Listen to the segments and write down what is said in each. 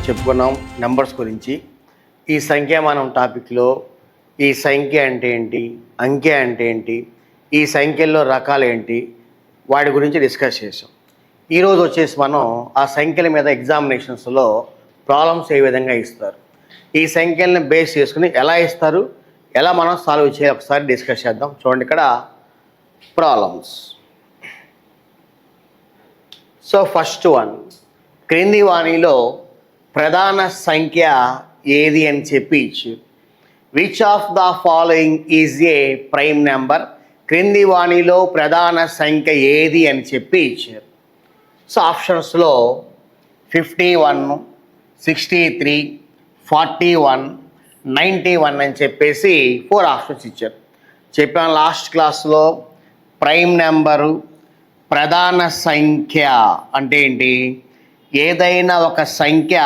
చెప్పుకున్నాం నెంబర్స్ గురించి. ఈ సంఖ్యామానం టాపిక్లో ఈ సంఖ్య అంటే ఏంటి, అంకె అంటే ఏంటి, ఈ సంఖ్యల్లో రకాలు ఏంటి, వాటి గురించి డిస్కస్ చేసాం. ఈరోజు వచ్చేసి మనం ఆ సంఖ్యల మీద ఎగ్జామినేషన్స్లో ప్రాబ్లమ్స్ ఏ విధంగా ఇస్తారు, ఈ సంఖ్యలను బేస్ చేసుకుని ఎలా ఇస్తారు, ఎలా మనం సాల్వ్ చేయాలి ఒకసారి డిస్కస్ చేద్దాం. చూడండి ఇక్కడ ప్రాబ్లమ్స్. సో ఫస్ట్ వన్, క్రింది వాణిలో ప్రధాన సంఖ్య ఏది అని చెప్పి ఇచ్చి, which of the following is a prime number. క్రింది వాణిలో ప్రధాన సంఖ్య ఏది అని చెప్పి ఇచ్చారు. సో ఆప్షన్స్లో 51, 63, 41, 91 అని చెప్పేసి 4 ఆప్షన్స్ ఇచ్చారు. చెప్పాను లాస్ట్ క్లాస్లో ప్రైమ్ నెంబరు, ప్రధాన సంఖ్య అంటే ఏంటి, ఏదైనా ఒక సంఖ్య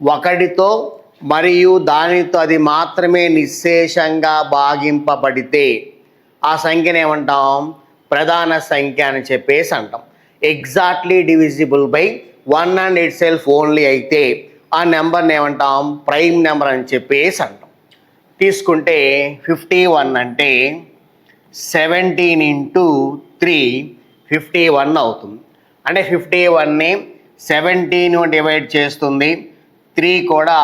ఒకటితో మరియు దానితో అది మాత్రమే నిశ్శేషంగా భాగింపబడితే ఆ సంఖ్యను ఏమంటాం, ప్రధాన సంఖ్య అని చెప్పేసి అంటాం. Exactly divisible by 1 and itself only అయితే ఆ నెంబర్ని ఏమంటాం, ప్రైమ్ నెంబర్ అని చెప్పేసి అంటాం. తీసుకుంటే 51 అంటే 17 ఇంటూ 3 51 అవుతుంది. అంటే 51ని 17 డివైడ్ చేస్తుంది, 3 కూడా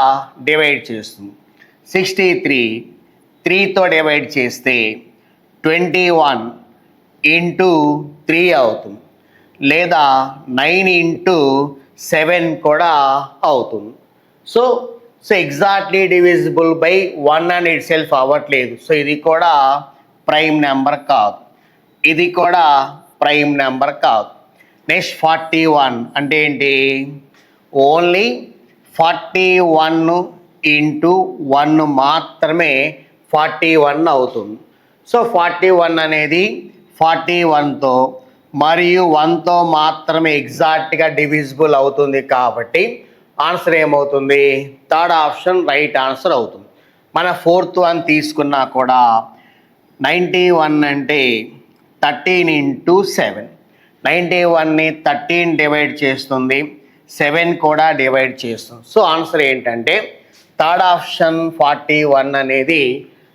డివైడ్ చేస్తుంది. 63 3తో డివైడ్ చేస్తే 21 ఇంటూ 3 అవుతుంది, లేదా 9 ఇంటూ 7 కూడా అవుతుంది. So exactly divisible by 1 and it self అవ్వట్లేదు. సో ఇది కూడా ప్రైమ్ నెంబర్ కాదు, ఇది కూడా ప్రైమ్ నెంబర్ కాదు. నెక్స్ట్ 41 అంటే ఏంటి, ఓన్లీ 41 ఇంటూ 1 మాత్రమే 41 అవుతుంది. సో 41 అనేది 41తో మరియు 1తో మాత్రమే ఎగ్జాక్ట్గా డివిజిబుల్ అవుతుంది. కాబట్టి ఆన్సర్ ఏమవుతుంది, థర్డ్ ఆప్షన్ రైట్ ఆన్సర్ అవుతుంది. మన 4th వన్ తీసుకున్నా కూడా 91 అంటే 13 ఇంటూ 7, 91ని 13 డివైడ్ చేస్తుంది, 7 కూడా డివైడ్ చేస్తుంది. సో ఆన్సర్ ఏంటంటే థర్డ్ ఆప్షన్ 41 అనేది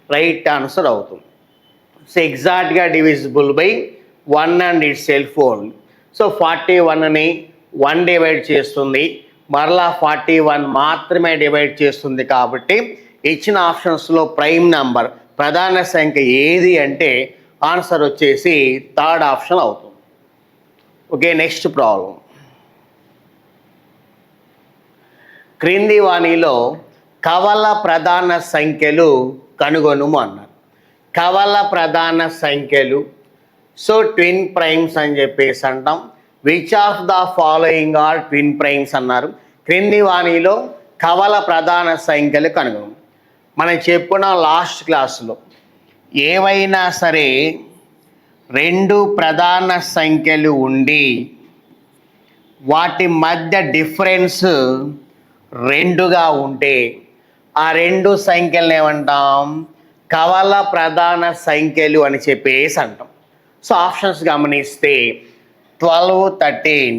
రైట్ ఆన్సర్ అవుతుంది. సో ఎగ్జాక్ట్గా divisible by 1 and itself only. So 41ని 1 డివైడ్ చేస్తుంది, మరలా 41 మాత్రమే డివైడ్ చేస్తుంది. కాబట్టి ఇచ్చిన ఆప్షన్స్లో ప్రైమ్ నెంబర్ ప్రధాన సంఖ్య ఏది అంటే ఆన్సర్ వచ్చేసి థర్డ్ ఆప్షన్ అవుతుంది. Okay, next problem. క్రింది వాణిలో కవల ప్రధాన సంఖ్యలు కనుగొనుము అన్నారు. కవల ప్రధాన సంఖ్యలు, సో ట్విన్ ప్రైమ్స్ అని చెప్పేసి అంటాం. Which of the following are twin primes అన్నారు. క్రింది వాణిలో కవల ప్రధాన సంఖ్యలు కనుగొను. మనం చెప్పుకున్న లాస్ట్ క్లాసులో ఏవైనా సరే 2 ప్రధాన సంఖ్యలు ఉండి వాటి మధ్య డిఫరెన్స్ 2గా ఉంటే ఆ 2 సంఖ్యలను ఏమంటాం, కవల ప్రధాన సంఖ్యలు అని చెప్పేసి అంటాం. సో ఆప్షన్స్ గమనిస్తే 12, 13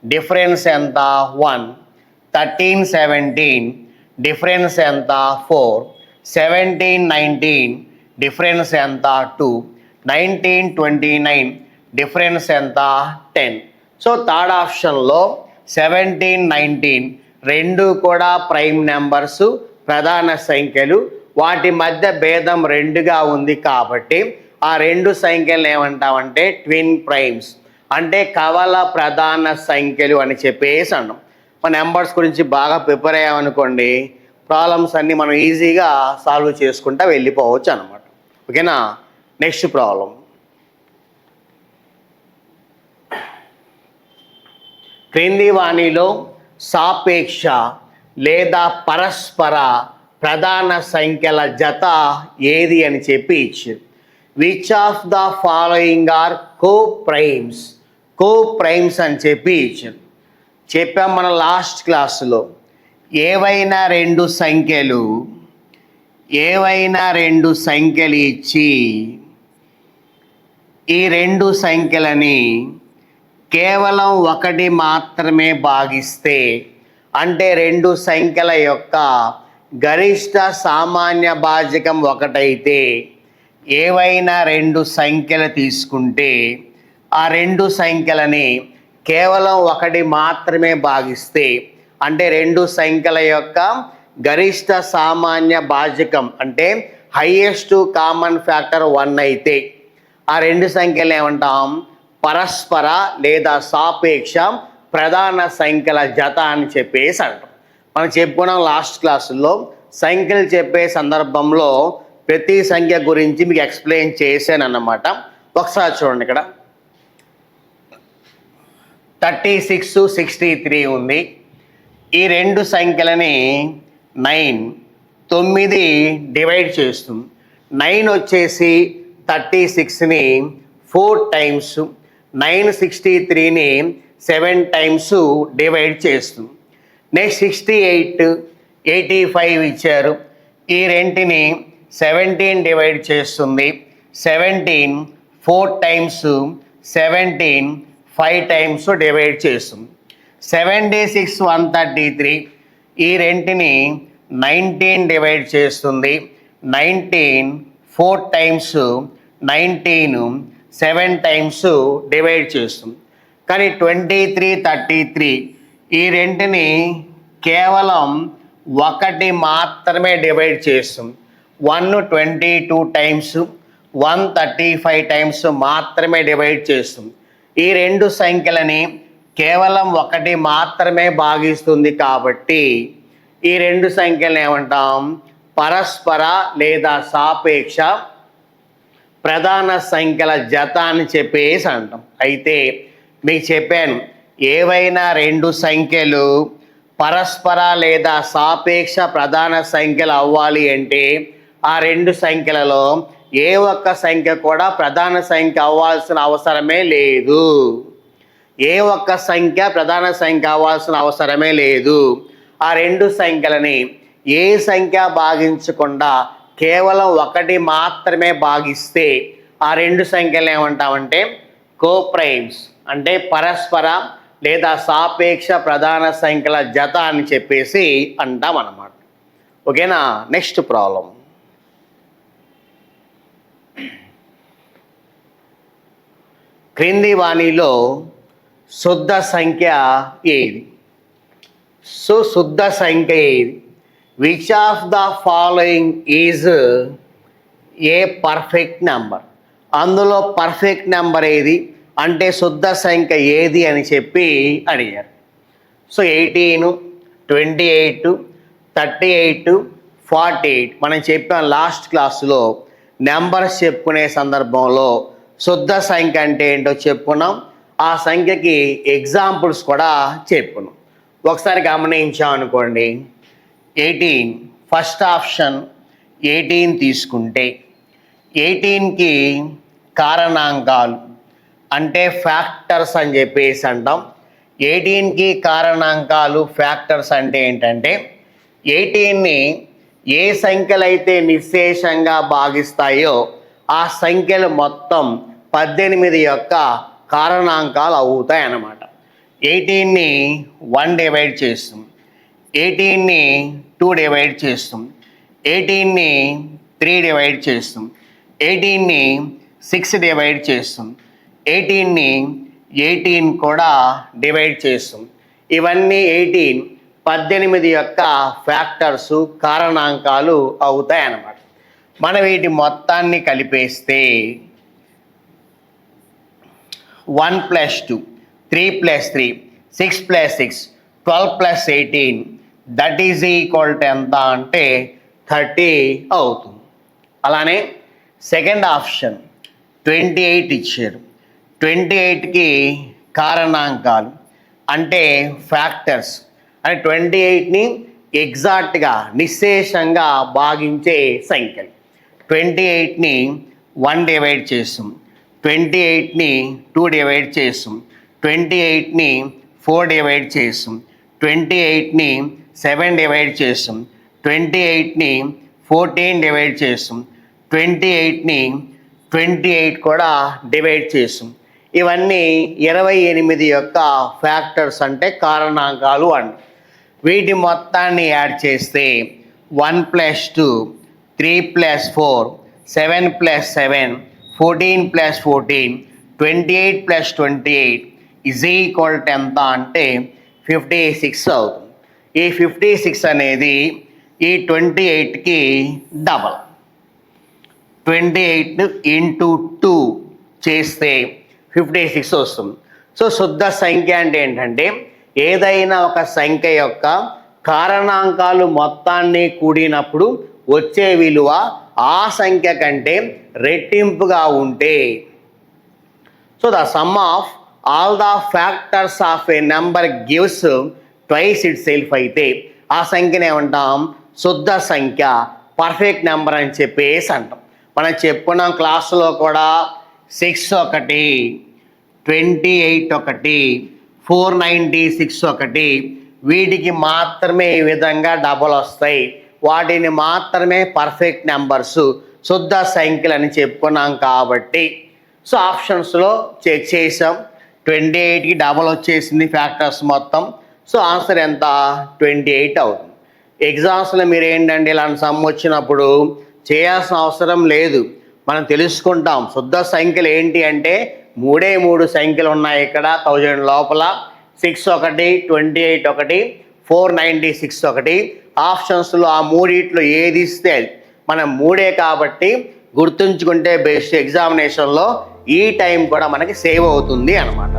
డిఫరెన్స్ ఎంత 1, 13, 17 డిఫరెన్స్ ఎంత 4, 17, 19 డిఫరెన్స్ ఎంత 2, 19, 29 డిఫరెన్స్ ఎంత 10. సో థర్డ్ ఆప్షన్లో 17, 19 రెండు కూడా ప్రైమ్ నెంబర్స్, ప్రధాన సంఖ్యలు. వాటి మధ్య భేదం 2గా ఉంది కాబట్టి ఆ 2 సంఖ్యలు ఏమంటామంటే ట్విన్ ప్రైమ్స్, అంటే కవల ప్రధాన సంఖ్యలు అని చెప్పేసి అన్నాం. మన నెంబర్స్ గురించి బాగా ప్రిపేర్ అయ్యామనుకోండి, ప్రాబ్లమ్స్ అన్నీ మనం ఈజీగా సాల్వ్ చేసుకుంటూ వెళ్ళిపోవచ్చు అనమాట. ఓకేనా, నెక్స్ట్ ప్రాబ్లం. క్రింది వాణిలో సాపేక్ష లేదా పరస్పర ప్రధాన సంఖ్యల జత ఏది అని చెప్పి ఇచ్చారు. Which of the following are co primes. Co primes అని చెప్పి ఇచ్చారు. చెప్పాం మన లాస్ట్ క్లాసులో ఏవైనా 2 సంఖ్యలు ఇచ్చి ఈ 2 సంఖ్యలని కేవలం 1 మాత్రమే భాగిస్తే అంటే రెండు సంఖ్యల యొక్క గరిష్ట సామాన్య భాజకం ఒకటైతే ఏవైనా రెండు సంఖ్యలు తీసుకుంటే ఆ రెండు సంఖ్యలని కేవలం ఒకటి మాత్రమే భాగిస్తే అంటే రెండు సంఖ్యల యొక్క గరిష్ట సామాన్య భాజకం అంటే హైయెస్ట్ కామన్ ఫ్యాక్టర్ 1 అయితే ఆ రెండు సంఖ్యలు ఏమంటాం? పరస్పర లేదా సాపేక్ష ప్రధాన సంఖ్యల జత అని చెప్పేసి అంటాం. మనం చెప్పుకున్నాం లాస్ట్ క్లాసుల్లో సంఖ్యలు చెప్పే సందర్భంలో ప్రతి సంఖ్య గురించి మీకు ఎక్స్ప్లెయిన్ చేశాను అన్నమాట. ఒకసారి చూడండి, ఇక్కడ 36, 63 ఉంది. ఈ రెండు సంఖ్యలని 9 డివైడ్ చేస్తుంది. 9 వచ్చేసి 36ని 4 టైమ్స్, 963ని 7 టైమ్స్ డివైడ్ చేస్తుంది. నెక్స్ట్ 68, 85 ఇచ్చారు. ఈ రెంటిని 17 డివైడ్ చేస్తుంది. 17 4 టైమ్స్, 17 5 టైమ్స్ డివైడ్ చేస్తుంది. 76, 133 ఈ రెంటిని 19 డివైడ్ చేస్తుంది. 19 4 టైమ్స్, 19 7 టైమ్స్ డివైడ్ చేస్తుంది. కానీ 23, 33 ఈ రెంటిని కేవలం ఒకటి మాత్రమే డివైడ్ చేస్తుంది. 122 టైమ్స్, 135 టైమ్స్ మాత్రమే డివైడ్ చేస్తుంది. ఈ రెండు సంఖ్యలని కేవలం ఒకటి మాత్రమే భాగిస్తుంది కాబట్టి ఈ రెండు సంఖ్యలను ఏమంటాం? పరస్పర లేదా సాపేక్ష ప్రధాన సంఖ్యల జత అని చెప్పేసి అంటాం. అయితే మీకు చెప్పాను, ఏవైనా రెండు సంఖ్యలు పరస్పర లేదా సాపేక్ష ప్రధాన సంఖ్యలు అవ్వాలి అంటే ఆ రెండు సంఖ్యలలో ఏ ఒక్క సంఖ్య కూడా ప్రధాన సంఖ్య అవ్వాల్సిన అవసరమే లేదు. ఏ ఒక్క సంఖ్య ప్రధాన సంఖ్య అవ్వాల్సిన అవసరమే లేదు. ఆ రెండు సంఖ్యలని ఏ సంఖ్య భాగించకుండా కేవలం ఒకటి మాత్రమే భాగిస్తే ఆ రెండు సంఖ్యలు ఏమంటామంటే కోప్రైమ్స్ అంటే పరస్పర లేదా సాపేక్ష ప్రధాన సంఖ్యల జత అని చెప్పేసి అంటాం అన్నమాట. ఓకేనా? Next problem. క్రింది వాణిలో శుద్ధ సంఖ్య ఏది? సో శుద్ధ సంఖ్య ఏది? Which of the following is a perfect number? అందులో పర్ఫెక్ట్ నెంబర్ ఏది అంటే శుద్ధ సంఖ్య ఏది అని చెప్పి అడిగారు. సో 18, 28, 38, 48 మనం చెప్పాం లాస్ట్ క్లాసులో. నెంబర్స్ చెప్పుకునే సందర్భంలో శుద్ధ సంఖ్య అంటే ఏంటో చెప్పుకున్నాం. ఆ సంఖ్యకి ఎగ్జాంపుల్స్ కూడా చెప్పుకున్నాం. ఒకసారి గమనించాం అనుకోండి. 18 ఫస్ట్ ఆప్షన్ 18 తీసుకుంటే 18కి కారణాంకాలు అంటే ఫ్యాక్టర్స్ అని చెప్పేసి అంటాం. 18కి కారణాంకాలు ఫ్యాక్టర్స్ అంటే ఏంటంటే 18ని ఏ సంఖ్యలు అయితే నిశ్శేషంగా భాగిస్తాయో ఆ సంఖ్యలు మొత్తం 18 యొక్క కారణాంకాలు అవుతాయి అన్నమాట. 18ని 1 డివైడ్ చేస్తుంది, 18ని 2 డివైడ్ చేస్తుంది, 18ని 3 డివైడ్ చేస్తుంది, 18ని 6 డివైడ్ చేస్తుంది, 18ని 18 కూడా డివైడ్ చేస్తుంది. ఇవన్నీ 18 యొక్క ఫ్యాక్టర్స్ కారణాంకాలు అవుతాయి అన్నమాట. మనం వీటి మొత్తాన్ని కలిపేస్తే 1 + 2, 3 + 3, 6 + 6, 12 + 18 దట్ ఈజ్ ఈక్వల్ టు ఎంత అంటే 30 అవుతుంది. అలానే సెకండ్ ఆప్షన్ 28 ఇచ్చారు. 28కి కారణాంకాలు అంటే ఫ్యాక్టర్స్ అంటే 28ని ఎగ్జాక్ట్గా నిశ్శేషంగా భాగించే సంఖ్యలు. 28ని 1 డివైడ్ చేస్తాం, 28ని 2 డివైడ్ చేస్తాం, 28ని 4 డివైడ్ చేస్తాం, 28ని 7 డివైడ్ చేస్తాం, 28ని 14 డివైడ్ చేస్తాం, 28ని 28 కూడా డివైడ్ చేస్తాం. ఇవన్నీ 28 యొక్క ఫ్యాక్టర్స్ అంటే కారణాంకాలు అంట. వీటి మొత్తాన్ని యాడ్ చేస్తే 1 + 2 3 + 4 7 + 7 14 + 14 28 + 28 ఈజ్ ఈక్వల్ టు ఎంత అంటే 56 అవుతుంది. ఈ 56 అనేది ఈ 28కి డబల్. 28 × 2 చేస్తే 56 వస్తుంది. సో శుద్ధ సంఖ్య అంటే ఏంటంటే ఏదైనా ఒక సంఖ్య యొక్క కారణాంకాలు మొత్తాన్ని కూడినప్పుడు వచ్చే విలువ ఆ సంఖ్య కంటే రెట్టింపుగా ఉంటే, so the sum of all the factors of A number gives twice it self అయితే ఆ సంఖ్యను ఏమంటాం? శుద్ధ సంఖ్య, పర్ఫెక్ట్ నెంబర్ అని చెప్పేసి అంటాం. మనం చెప్పుకున్నాం క్లాసులో కూడా 6 ఒకటి, 28 ఒకటి, 496 ఒకటి, వీటికి మాత్రమే ఈ విధంగా డబల్ వస్తాయి. వాటిని మాత్రమే పర్ఫెక్ట్ నెంబర్స్, శుద్ధ సంఖ్యలు అని చెప్పుకున్నాం. కాబట్టి సో ఆప్షన్స్లో చెక్ చేసాం. 28కి డబల్ వచ్చేసింది ఫ్యాక్టర్స్ మొత్తం. సో ఆన్సర్ ఎంత? 28 అవుతుంది. ఎగ్జామ్స్లో మీరు ఏంటంటే ఇలాంటి సమ్ వచ్చినప్పుడు చేయాల్సిన అవసరం లేదు, మనం తెలుసుకుంటాం. శుద్ధ సంఖ్యలు ఏంటి అంటే 3 సంఖ్యలు ఉన్నాయి ఇక్కడ 1000 లోపల. 6 ఒకటి, 28 ఒకటి, 496 ఒకటి. ఆప్షన్స్లో ఆ మూడిట్లో ఏది ఇస్తే మనం 3 కాబట్టి గుర్తుంచుకుంటే బెస్ట్. ఎగ్జామినేషన్లో ఈ టైం కూడా మనకి సేవ్ అవుతుంది అన్నమాట.